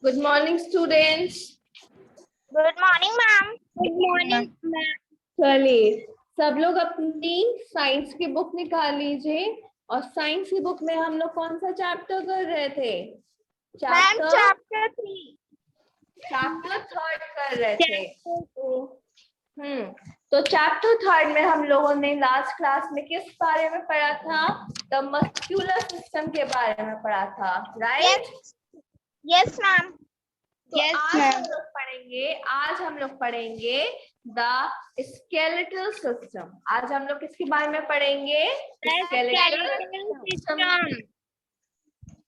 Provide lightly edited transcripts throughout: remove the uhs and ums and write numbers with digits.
Good morning, students. Good morning, ma'am. Good morning, ma'am. चलिए सब लोग अपनी साइंस की बुक निकाल लीजिए और साइंस की बुक में हम लोग कौन सा चैप्टर कर रहे थे? Ma'am, chapter 3. चैप्टर थर्ड कर रहे थे। तो चैप्टर थर्ड में हम लोगों ने लास्ट क्लास में किस बारे में पढ़ा था? द मस्कुलर सिस्टम के बारे में पढ़ा था, राइट? Yes, ma'am. तो आज हम लोग पढ़ेंगे द स्केलेटल सिस्टम। आज हम लोग किसके बारे में पढ़ेंगे?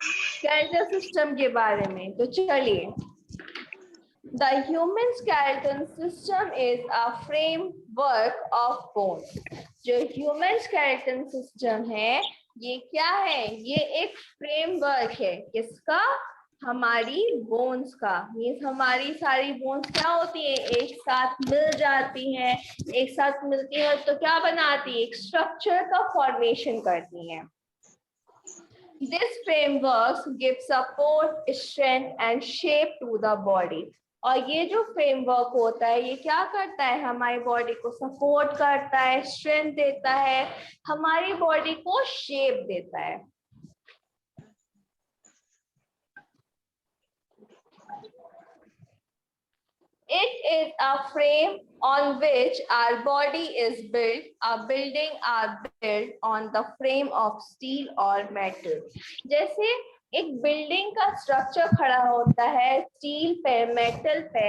स्केलेटल सिस्टम के बारे में। तो चलिए, the human skeletal system is a framework of bone. जो ह्यूमन स्केलेटल सिस्टम है, ये क्या है? ये एक फ्रेमवर्क है। किसका? हमारी बोन्स का। मीन्स हमारी सारी बोन्स क्या होती है? एक साथ मिल जाती हैं। एक साथ मिलती है तो क्या बनाती है? एक स्ट्रक्चर का फॉर्मेशन करती हैं। This framework gives support, strength and shape to the body. और ये जो फ्रेमवर्क होता है, ये क्या करता है? हमारी बॉडी को सपोर्ट करता है, स्ट्रेंथ देता है, हमारी बॉडी को शेप देता है। It is a frame on which our body is built. Our building are built on the frame of steel or metal. जैसे एक बिल्डिंग का स्ट्रक्चर खड़ा होता है स्टील पे, मेटल पे,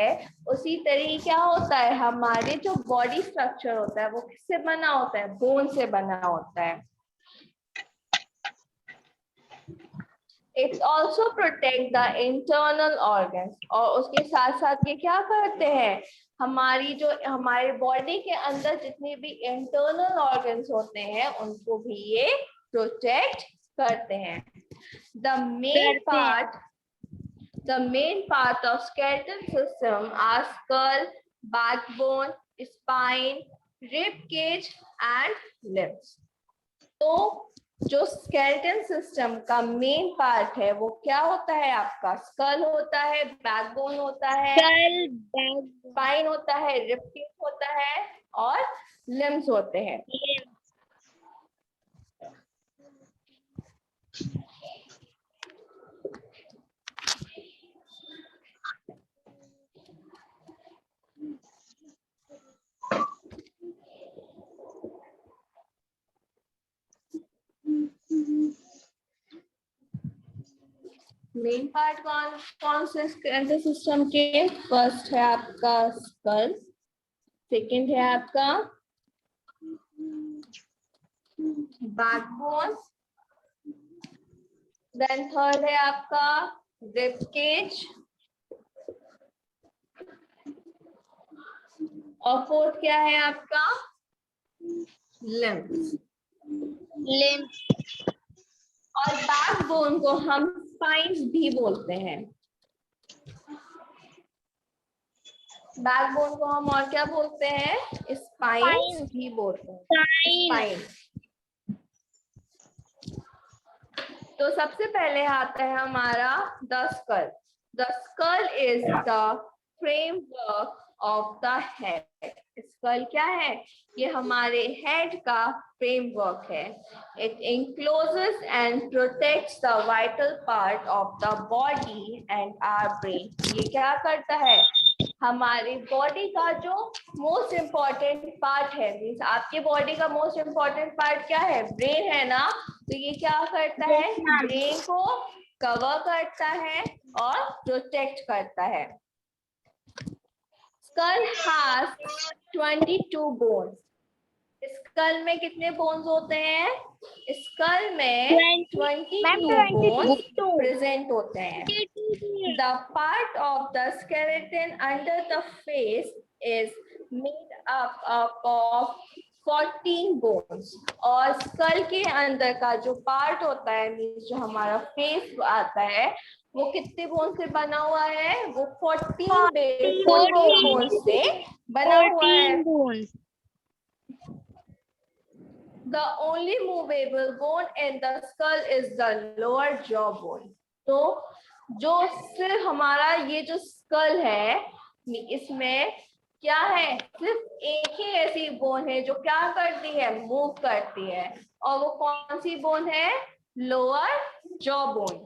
उसी तरीके क्या होता है? हमारे जो बॉडी स्ट्रक्चर होता है वो किससे बना होता है? बोन से बना होता है। It also protect the internal organs. और उसके साथ साथ ये क्या करते हैं? हमारे बॉडी के अंदर जितने भी इंटरनल ऑर्गन्स होते हैं उनको भी ये प्रोटेक्ट करते हैं। The main part of skeletal system are skull, backbone, spine, rib cage and limbs. तो जो स्केलेटन सिस्टम का मेन पार्ट है वो क्या होता है? आपका स्कल होता है, बैकबोन होता है, स्पाइन होता है, रिब केज होता है और लिम्स होते हैं। मेन पार्ट कौन से स्केलेटल सिस्टम के? फर्स्ट है आपका स्कल, सेकंड है आपका बैकबोन, देन थर्ड है आपका रिब केज और फोर्थ क्या है आपका? लिम्स। और बैकबोन को हम स्पाइन्स भी बोलते हैं। बैकबोन को हम और क्या बोलते हैं? स्पाइन्स भी बोलते हैं। स्पाइन। तो सबसे पहले आता है हमारा the skull. The skull is the framework of the head. Skull क्या है? ये हमारे हेड का फ्रेमवर्क है। It encloses and protects the vital part of the body and our brain. ये क्या करता है? हमारी बॉडी का जो मोस्ट इम्पॉर्टेंट पार्ट है, मीन्स आपके बॉडी का मोस्ट इम्पॉर्टेंट पार्ट क्या है? ब्रेन है ना। तो ये क्या करता है? ब्रेन को कवर करता है और प्रोटेक्ट करता है। School has 22 bones. स्कल में कितने बोन्स होते हैं? स्कल में 22 बोन्स प्रेजेंट होते हैं। The part of the skeleton under the face is made up of 14 bones. और स्कल के अंदर का जो पार्ट होता है, मीन्स जो हमारा फेस आता है, वो कितने बोन से बना हुआ है? वो 14 बोन से बना हुआ है। The only movable bone in the skull is the lower jaw bone. तो जो सिर्फ हमारा ये जो स्कल है, इसमें क्या है, सिर्फ एक ही ऐसी बोन है जो क्या करती है, मूव करती है, और वो कौन सी बोन है, lower jaw bone.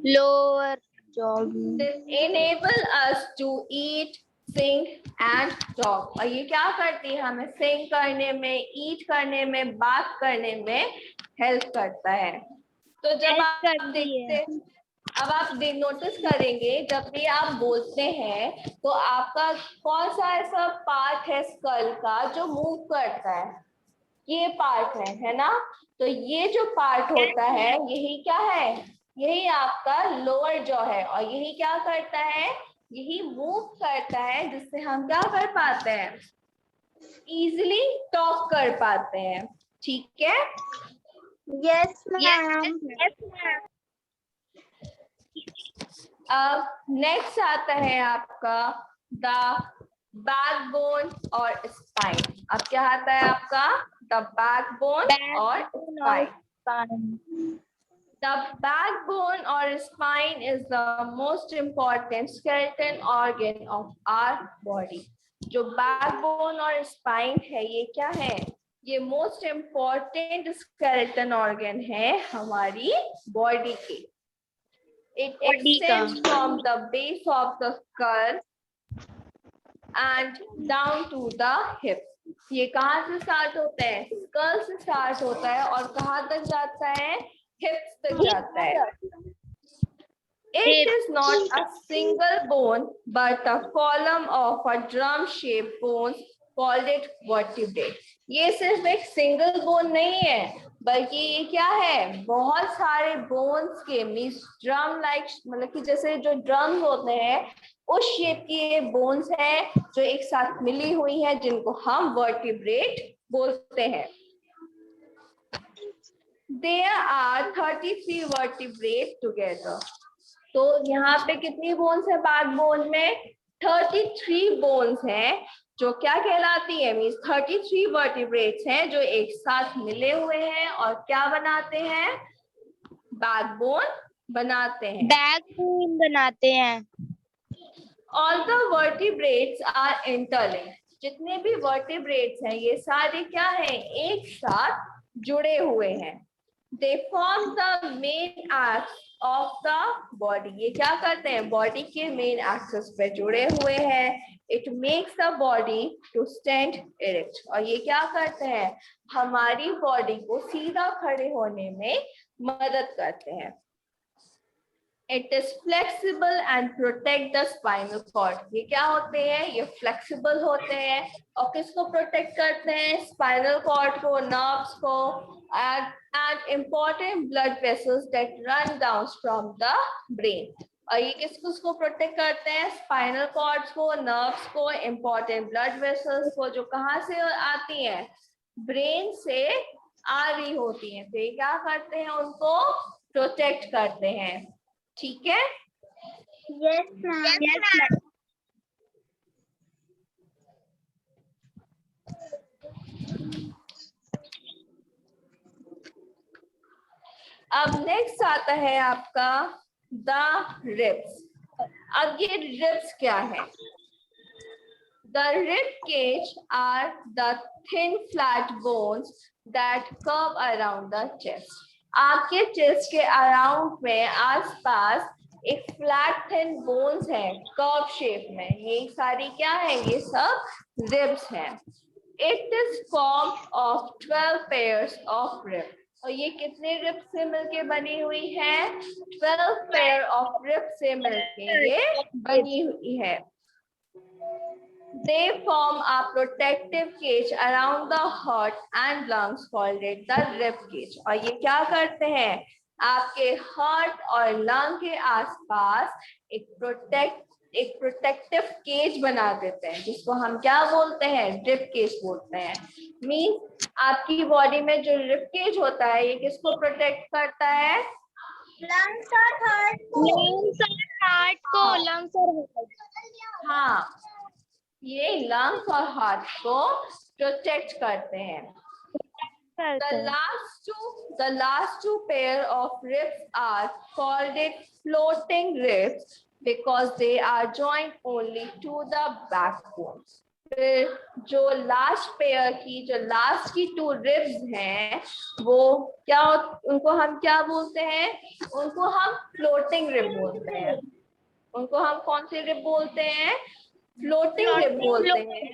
Lower jaw. This enable us to eat, sing and talk। और ये क्या करती है, हमें सिंग करने में, ईट करने में, बात करने में हेल्प करता है। तो जब आप देखते, अब आप नोटिस करेंगे जब भी आप बोलते हैं तो आपका कौन सा ऐसा पार्ट है स्कल का जो मूव करता है, ये पार्ट है ना। तो ये जो पार्ट होता है यही क्या है, यही आपका लोअर जॉ है, और यही क्या करता है, यही मूव करता है, जिससे हम क्या कर पाते हैं, इजीली टॉक कर पाते हैं। ठीक है। Yes ma'am. अब नेक्स्ट आता है आपका द बैकबोन और स्पाइन। अब क्या आता है आपका, द बैकबोन और spine. The backbone or spine is the most important skeleton organ of our body। जो backbone और spine है ये क्या है, ये most important skeleton organ है हमारी body के। It extends from the base of the skull and down to the hips। ये कहाँ से स्टार्ट होता है, स्कल से स्टार्ट होता है और कहाँ तक जाता है, हिप्स तक जाता है। It is not a single bone but a column of a drum-shaped bones called it vertebrae। ये सिर्फ एक सिंगल बोन नहीं है, बल्कि ये क्या है, बहुत सारे बोन्स के मीन्स ड्रम लाइक, मतलब कि जैसे जो ड्रम्स होते हैं उस शेप की ये बोन्स है जो एक साथ मिली हुई है, जिनको हम वर्टिब्रेट बोलते हैं। There are 33 vertebrae together। तो यहाँ पे कितनी बोन्स है बैकबोन में, 33 बोन्स हैं जो क्या कहलाती है, मीन्स 33 वर्टिब्रेट्स हैं जो एक साथ मिले हुए हैं और क्या बनाते हैं, बैकबोन बनाते हैं, बैकबोन बनाते हैं। All the vertebrates are interlinked। जितने भी वर्टिब्रेट्स हैं ये सारे क्या हैं, एक साथ जुड़े हुए हैं। They form the main axis of the body। ये क्या करते हैं, बॉडी के मेन एक्सिस पे जुड़े हुए हैं। It makes the body to stand erect। और ये क्या करते हैं, हमारी बॉडी को सीधा खड़े होने में मदद करते हैं। It is flexible and protect the spinal cord। ये क्या होते हैं, ये flexible होते हैं और किसको प्रोटेक्ट करते हैं, स्पाइनल कॉर्ड को, नर्व्स को, and important blood vessels that run down from the brain। और ये किसको प्रोटेक्ट करते हैं, स्पाइनल कॉर्ड्स को, नर्व्स को, इंपॉर्टेंट ब्लड वेसल्स को, जो कहाँ से आती हैं, ब्रेन से आ रही होती हैं। तो ये क्या करते हैं, उनको प्रोटेक्ट करते हैं। ठीक है। Yes ma'am. अब नेक्स्ट आता है आपका द रिब्स। अब ये रिब्स क्या है, the rib cage are the thin flat bones that curve around the chest. आपके चेस्ट के अराउंड में आसपास एक फ्लैट थिन बोन्स है कर्व शेप में, ये सारी क्या है, ये सब रिब्स हैं। It is form of 12 pairs of rib. और ये कितने रिब से मिलके बनी हुई है, 12 पेयर ऑफ रिब से मिलके ये बनी हुई है। They form a protective cage around the heart and lungs called it the rib cage। और ये क्या करते हैं, आपके हार्ट और लंग के आसपास एक प्रोटेक्टिव केज बना देते हैं, जिसको हम क्या बोलते हैं, रिब केज बोलते हैं। मीन्स आपकी बॉडी में जो रिब केज होता है ये किसको प्रोटेक्ट करता है, लंग्स और हार्ट को। लंग्स और हार्ट। हाँ, ये लंग्स और हार्ट को प्रोटेक्ट करते हैं। The last two pair of ribs are called it floating ribs because they are joined only to the backbone. फिर जो लास्ट की 2 रिब्स हैं वो क्या, उनको हम क्या बोलते हैं? उनको हम फ्लोटिंग रिब बोलते हैं। उनको हम कौन सी रिब बोलते हैं? फ्लोटिंग रिब बोलते हैं।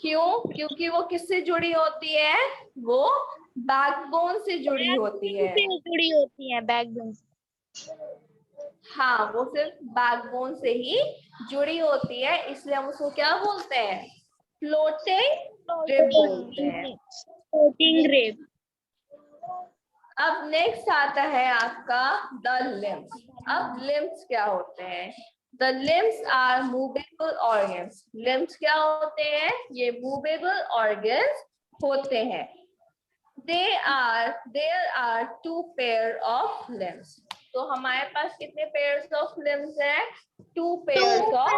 क्यों? क्योंकि वो किससे जुड़ी होती है? वो बैकबोन से जुड़ी होती है। बैकबोन। हाँ, वो सिर्फ बैकबोन से ही जुड़ी होती है, इसलिए हम उसको क्या बोलते हैं? फ्लोटिंग रिब बोलते हैं। Floating rib. अब नेक्स्ट आता है आपका द लिम्स। अब लिम्स क्या होते हैं? The limbs are movable organs. Limbs क्या होते हैं? ये मूवेबल ऑर्गन्स होते हैं। There are 2 pair of limbs. तो हमारे पास कितने pairs of limbs हैं? 2 pairs of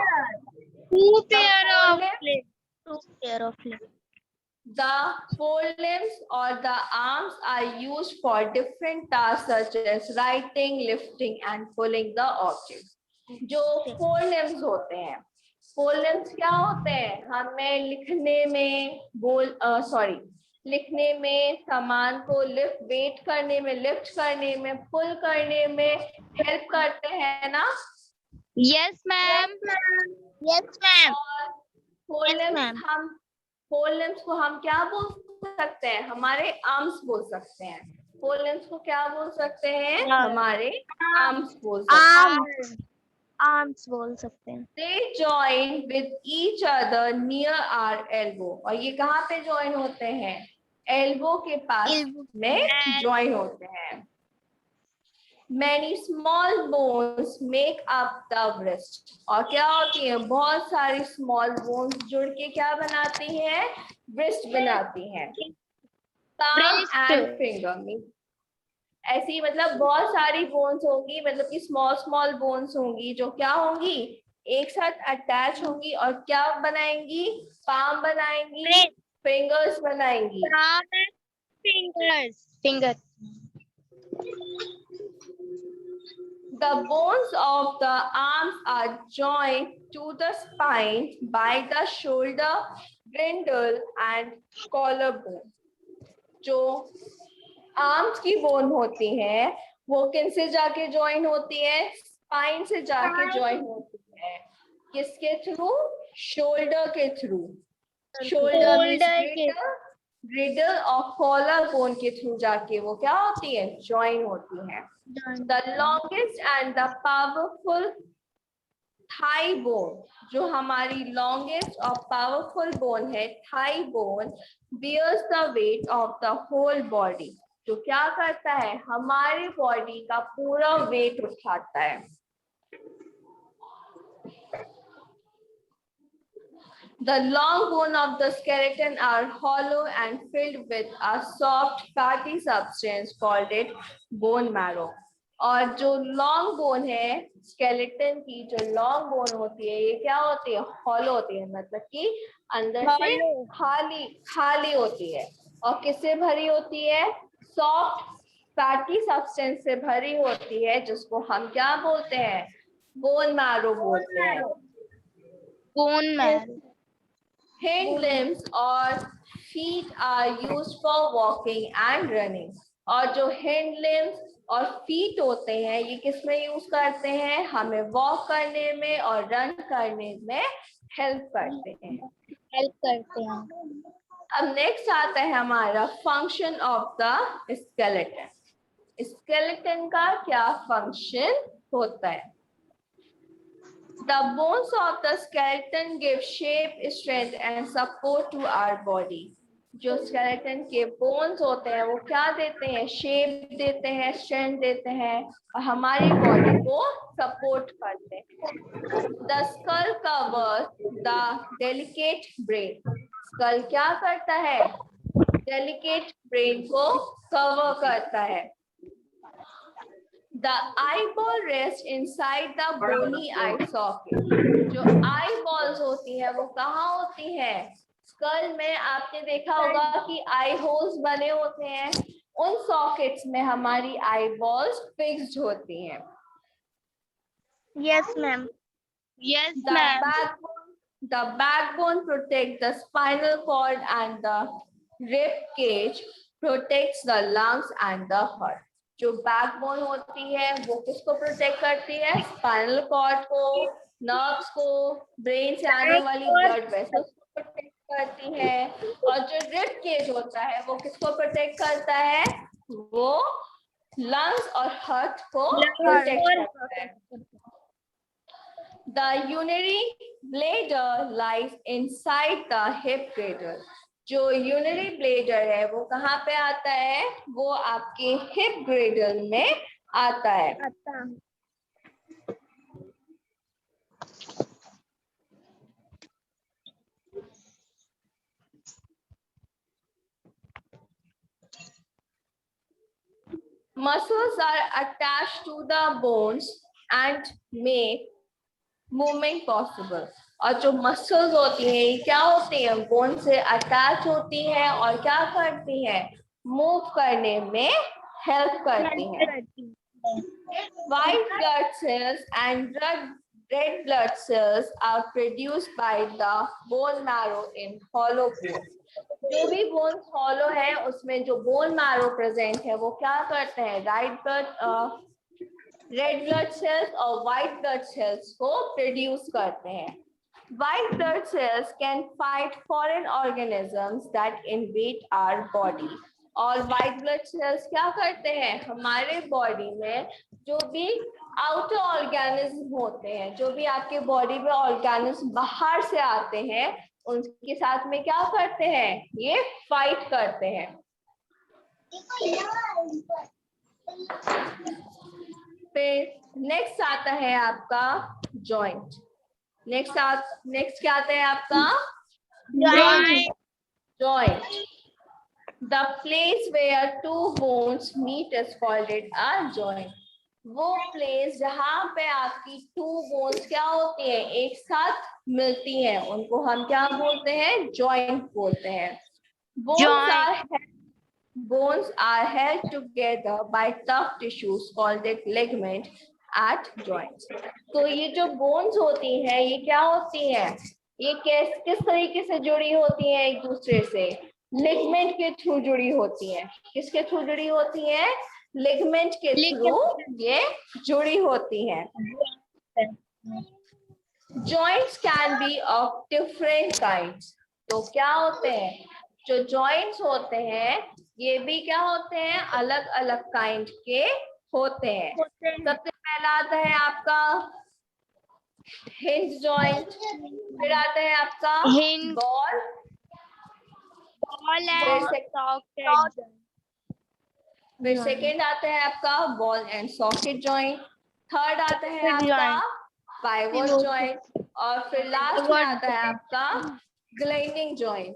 limbs. The forelimbs or the arms are used for different tasks such as writing, lifting and pulling the objects. जो forelimbs होते हैं, forelimbs क्या होते हैं? हमें लिखने में, सामान को वेट करने में, लिफ्ट करने में, पुल करने में हेल्प करते हैं ना? Yes ma'am. Yes ma'am. Four को हम क्या बोल सकते हैं? हमारे आर्म्स बोल सकते हैं। फोर को क्या बोल सकते हैं? हमारे आर्म्स बोल सकते हैं। They join with each other near our elbow. और ये कहाँ पे ज्वाइन होते हैं? एल्बो के पास में ज्वाइन होते हैं। Many small bones make up the wrist. और क्या होती है? बहुत सारी स्मॉल बोन्स जुड़ के क्या बनाती हैं? wrist बनाती हैं। Thumb and finger ऐसी, मतलब बहुत सारी बोन्स होंगी, मतलब कि स्मॉल बोन्स होंगी जो क्या होंगी? एक साथ अटैच होंगी और क्या बनाएंगी? पाम बनाएंगी, फिंगर्स बनाएंगी। Finger. The bones of the arms are joined to the spine by the shoulder, brindle and collarbone. जो आर्म्स की बोन होती है वो किन से जाके ज्वाइन होती है? स्पाइन से जाके ज्वाइन होती है। किसके थ्रू? शोल्डर के थ्रू। शोल्डर ग्रिडल और कॉलर बोन के थ्रू जाके वो क्या होती है? ज्वाइन होती है। The longest and the powerful thigh bone, जो हमारी longest और powerful bone है thigh bone, bears the weight of the whole body. जो क्या करता है? हमारी बॉडी का पूरा वेट उठाता है। The long bone of the skeleton are hollow and filled with a soft fatty substance called it bone marrow. और जो लॉन्ग बोन है स्केलेटन की, जो लॉन्ग बोन होती है ये क्या होती है? हॉलो होती है, मतलब कि अंदर से खाली होती है। और किससे भरी होती है? सॉफ्ट फैटी सब्सटेंस से भरी होती है, जिसको हम क्या बोलते हैं? बोन मैरो बोलते हैं। Bone marrow. Hind limbs or feet are used for walking and running. और जो hind limbs और feet होते हैं ये किस में यूज करते हैं? हमें वॉक करने में और रन करने में हेल्प करते हैं। अब नेक्स्ट आता है हमारा function of the skeleton. Skeleton का क्या फंक्शन होता है? The bones of the skeleton give shape, strength and support to our body. जो skeleton के bones होते हैं वो क्या देते हैं? shape देते हैं, strength देते हैं और हमारी body को support करते हैं। The skull covers the delicate brain. skull क्या करता है? delicate brain को cover करता है। The eyeball rests inside the bony eye socket. जो eyeballs होती है वो कहाँ होती है? स्कल में आपने देखा होगा कि आई होल्स बने होते हैं, उन सॉकेट्स में हमारी आई बॉल्स फिक्स्ड होती हैं। Yes, ma'am. Yes, The ma'am. backbone protects the spinal cord and the rib cage protects the lungs and the heart. जो बैकबोन होती है वो किसको प्रोटेक्ट करती है? स्पाइनल कॉर्ड को, नर्व्स को, ब्रेन से आने वाली ब्लड वेसल्स को प्रोटेक्ट करती है। और जो रिब केज होता है वो किसको प्रोटेक्ट करता है? वो लंग्स और हार्ट को प्रोटेक्ट करता है। The urinary bladder lies inside the hip girdle. जो यूनरी ब्लेडर है वो कहाँ पे आता है? वो आपके हिप ग्रेडल में आता है। Muscles are attached to the bones and make movement possible. और जो मसल्स होती हैं ये क्या होती हैं? बोन से अटैच होती हैं और क्या करती हैं? मूव करने में हेल्प करती हैं। White blood cells and red blood cells are produced by the bone marrow in hollow bones. जो भी बोन्स हॉलो है उसमें जो बोन मैरो प्रेजेंट है वो क्या करते हैं? रेड ब्लड सेल्स और व्हाइट ब्लड सेल्स को प्रोड्यूस करते हैं। White blood cells can fight foreign organisms that invade our body. और white blood cells क्या करते हैं? हमारे बॉडी में जो भी आउटर ऑर्गेनिज्म होते हैं, जो भी आपके बॉडी में ऑर्गेनिज्म बाहर से आते हैं, उनके साथ में क्या करते हैं? ये फाइट करते हैं। फिर नेक्स्ट आता है आपका जॉइंट। नेक्स्ट क्या आता है आपका? Joint. The place where two bones meet is called a joint. वो प्लेस जहाँ पे आपकी टू बोन्स क्या होती हैं? एक साथ मिलती हैं, उनको हम क्या बोलते हैं? जॉइंट बोलते हैं। Bones are held together by tough tissues called ligament at joints. तो ये जो बोन्स होती हैं ये क्या होती हैं? ये किस तरीके से जुड़ी होती हैं एक दूसरे से? लिगमेंट के थ्रू जुड़ी होती हैं। किसके थ्रू जुड़ी होती हैं? लिगमेंट के थ्रू ये जुड़ी होती हैं। Joints can be of different kinds. तो क्या होते हैं? जो जॉइंट्स होते हैं ये भी क्या होते हैं? अलग अलग काइंड के होते हैं। सबसे पहला आता है आपका हिंज जॉइंट, फिर आता है आपका बॉल एंड सॉकेट, फिर सेकेंड आता है आपका ball and socket joint, third आता है आपका पाइवोट जॉइंट और फिर लास्ट में आता है आपका ग्लाइडिंग जॉइंट।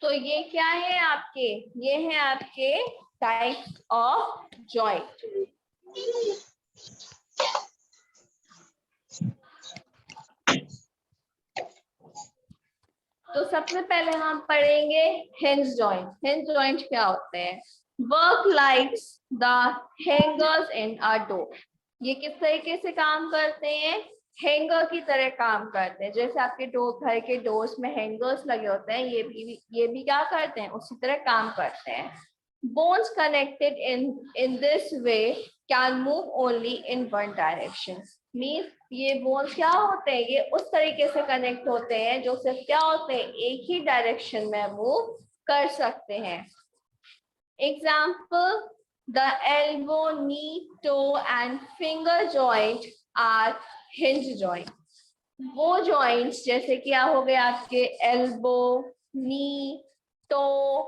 तो ये क्या है आपके? ये है आपके टाइप्स ऑफ जॉइंट। तो सबसे पहले हम पढ़ेंगे हिंज जॉइंट। हिंज जॉइंट क्या होते हैं? work like the hangers in a door. ये किस तरीके से काम करते हैं? हैंगर की तरह काम करते हैं। जैसे आपके घर के डोर्स में हैंगर्स लगे होते हैं, ये भी क्या करते हैं? उसी तरह काम करते हैं। Bones connected in this way can move only in one direction. Means ये bones क्या होते हैं? ये उस तरीके से कनेक्ट होते हैं जो सिर्फ क्या होते हैं? एक ही डायरेक्शन में मूव कर सकते हैं। Example: the elbow, knee, toe and finger joint are hinge joint. वो joints जैसे क्या हो गए आपके elbow, knee, toe,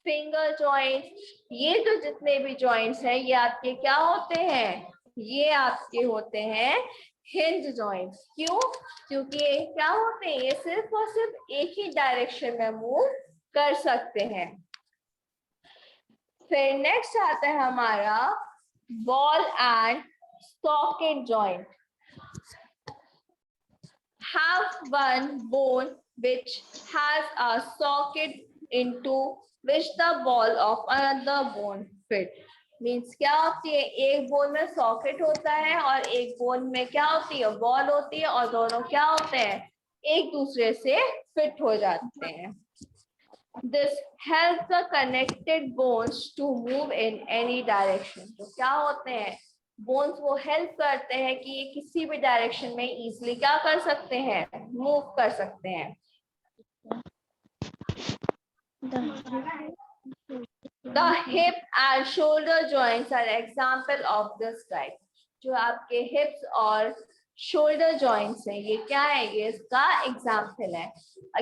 finger joint, ये जो जितने भी जॉइंट्स हैं ये आपके क्या होते हैं? ये आपके होते हैं हिंज जॉइंट्स। क्यों? क्योंकि ये क्या होते हैं? ये सिर्फ और सिर्फ एक ही डायरेक्शन में मूव कर सकते हैं। फिर नेक्स्ट आता है हमारा ball and socket joint. Have one bone which has a socket into which the ball of another bone fit. Means क्या होती है? एक बोन में सॉकेट होता है और एक बोन में क्या होती है? बॉल होती है, और दोनों क्या होते हैं? एक दूसरे से फिट हो जाते हैं। This helps the connected bones to move in any direction. तो क्या होते हैं? बोन्स वो हेल्प करते हैं कि ये किसी भी डायरेक्शन में इजीली क्या कर सकते हैं? मूव कर सकते हैं। The hip and shoulder joints are example of this type. जो आपके हिप्स और शोल्डर जॉइंट्स हैं, ये क्या है? ये इसका एग्जाम्पल है।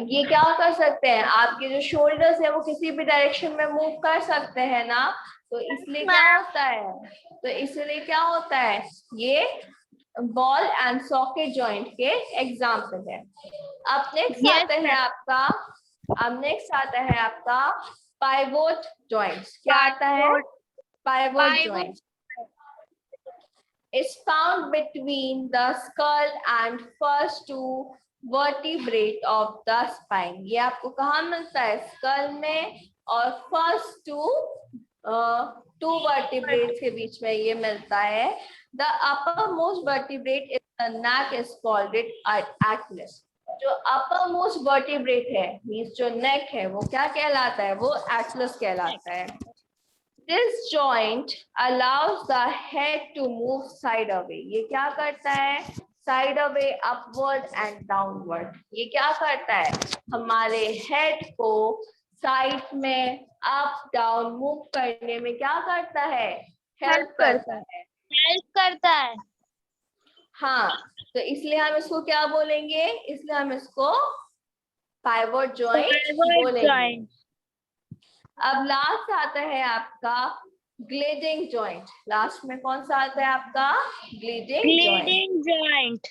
ये क्या कर सकते हैं? आपके जो शोल्डर्स है वो किसी भी डायरेक्शन में मूव कर सकते हैं ना, तो इसलिए क्या होता है? तो इसलिए क्या होता है? ये बॉल एंड सॉकेट जॉइंट के एग्जाम्पल है। अब नेक्स्ट आता है आपका पाइवोट जॉइंट्स। क्या आता है? Pivot joint is found between the skull and first two vertebrae of the spine. ये आपको कहाँ मिलता है? स्कल में और फर्स्ट टू वर्टिब्रेट्स के बीच में ये मिलता है। The uppermost vertebrate in the neck is called it atlas. जो uppermost vertebrate है, मीन्स जो नेक है, वो क्या कहलाता है? वो एटलस कहलाता है। This joint allows the head to move side away. ये क्या करता है? Side away, upward and downward. ये क्या करता है? हमारे हेड को साइड में अप डाउन मूव करने में क्या करता है? हेल्प करता है। हेल्प करता है। हाँ, तो इसलिए हम इसको क्या बोलेंगे? इसलिए हम इसको पाइवोट जॉइंट बोलेंगे। अब लास्ट आता है आपका ग्लिडिंग जॉइंट। लास्ट में कौन सा आता है आपका? Gliding joint.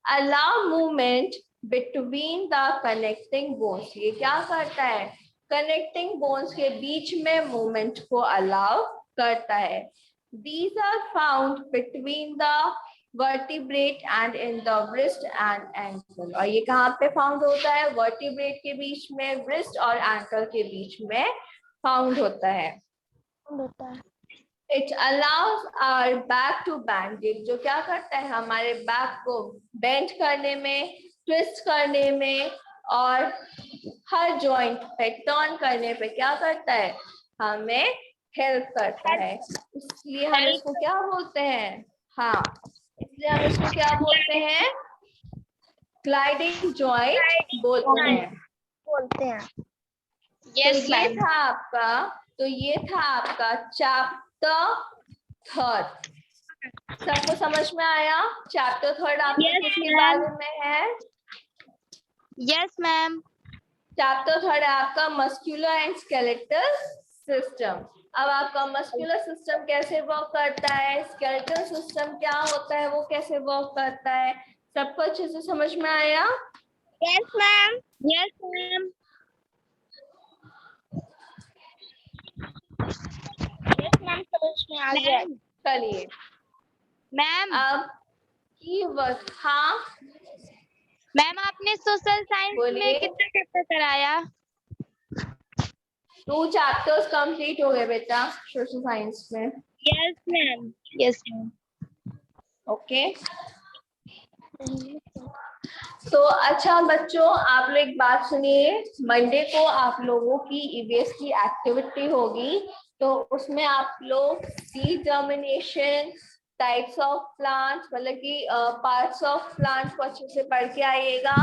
Allow movement between the connecting bones. ये क्या करता है? कनेक्टिंग बोन्स के बीच में मूवमेंट को अलाउ करता है। These are found between the vertebrate and in the wrist and ankle. और ये कहाँ पे फाउंड होता है? वर्टिब्रेट के बीच में, wrist और ankle के बीच में फाउंड होता है। It allows our back to bend. जो क्या करता है? हमारे बैक को बेंड करने में, ट्विस्ट करने में और हर जॉइंट पे टर्न करने पे क्या करता है? हमें हेल्प करता है। इसलिए हम इसको क्या बोलते हैं? हाँ, इसलिए हम इसको क्या बोलते हैं? ग्लाइडिंग जॉइंट बोलते हैं। Yes, तो ये था आपका चैप्टर 3। सबको समझ में आया? चैप्टर 3 आपका किसके बारे में है? Yes, ma'am. चैप्टर 3 आपका मस्कुलर एंड स्केलेटल सिस्टम। अब आपका मस्कुलर सिस्टम कैसे वर्क करता है, स्केलेटल सिस्टम क्या होता है, वो कैसे वर्क करता है, सबको अच्छे से समझ में आया? Yes, ma'am. Yes, ma'am. Yes, ma'am. समझ में आ गया। चलिए मैम, अब कीवर्ड। हाँ मैम आपने सोशल साइंस में बोलिए। कितना चैप्टर कराया? 2 चैप्टर्स कंप्लीट हो गए बेटा सोशल साइंस में. Yes, ma'am. Yes, ma'am. Okay. तो अच्छा बच्चों, आप लोग एक बात सुनिए. मंडे को आप लोगों की ईवीएस की एक्टिविटी होगी, तो उसमें आप लोग seed germination, types of plants, मतलब कि पार्ट्स ऑफ प्लांट्स को अच्छे से पढ़ के आइएगा,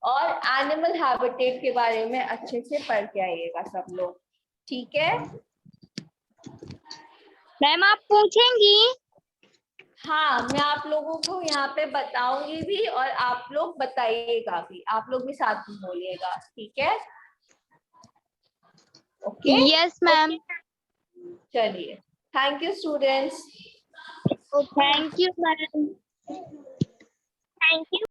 और एनिमल हैबिटेट के बारे में अच्छे से पढ़ के आइएगा सब लोग. ठीक है. मैम आप पूछेंगी? हाँ, मैं आप लोगों को यहाँ पे बताऊंगी भी, और आप लोग बताइएगा भी. आप लोग भी साथ में बोलिएगा. ठीक है. ओके. Yes, ma'am. चलिए. Thank you students. Thank you, ma'am. Thank you.